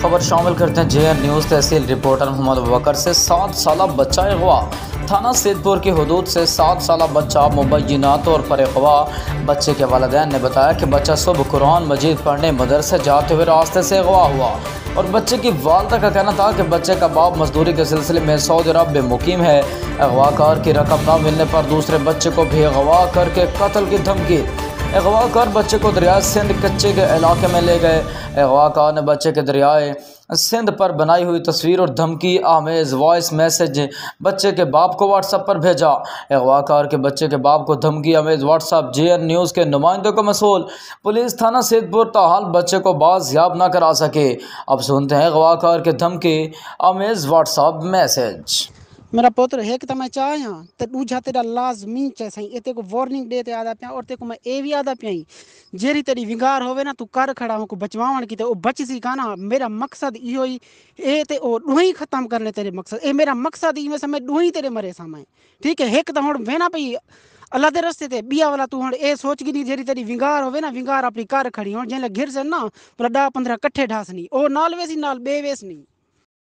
خبر شامل کرتے ہیں JN نیوز۔ تحصیل رپورٹر محمد ابوبکر سے 7 سالہ بچہ اغوا۔ تھانہ سید پور کی حدود سے 7 سالہ بچہ مبینہ طور پر اغوا۔ بچے کے والدین نے بتایا کہ بچہ صبح قرآن مجید پڑھنے مدرسے جاتے ہوئے راستے سے اغوا ہوا اور بچے کی والدہ کا کہنا تھا کہ بچے کا باپ مزدوری کے سلسلے میں سعودی عرب میں مقیم ہے۔ اغوا کار کی رقم نہ ملنے پر دوسرے بچے کو بھی اغوا کر کے قتل کی دھمکی۔ اغوا کار بچے کو دریائے سندھ کچے کے علاقے میں لے گئے۔ اغوا کار نے بچے کے دریائے سندھ پر بنائی ہوئی تصویر اور دھمکی آمیز وائس میسج بچے کے باپ کو واٹس ایپ پر بھیجا۔ اغوا کار کے بچے کے باپ کو دھمکی آمیز واٹس ایپ JN نیوز کے نمائندوں کو موصول۔ پولیس تھانہ سید پور تاحال بچے کو بازیاب نہ کرا سکے۔ اب سنتے ہیں اغوا کار کے دھمکی آمیز واٹس ایپ میسج۔ میرا پوتر ہے کہ تو میں چاہیاں تو دوجا تیرا لازمی چاہے سائیں اے تے کو وارننگ دے تے آدا پیا اور تے کو میں اے بھی آدا پیائی جیری تیری ونگار ہوئے نا تو کر کھڑا ہوں کو بچواون کی تے او بچ سی کانا۔ میرا مقصد یہ ہوئی اے تے او ڈوہی ختم کر لے تیرے مقصد اے میرا مقصد ہی میں سمجھ ڈوہی تیرے مرے سامنے ٹھیک ہے۔ ایک تو ہن وینا پئی اللہ دے رستے تے بیا والا تو ہن اے سوچ گی نہیں جیری تیری ونگار ہوئے نا ونگار اپنی کر کھڑی ہن جے گھر سے نا بلا 10-15 کٹھے ڈھاسنی او نال ویسی نال بے ویس نہیں۔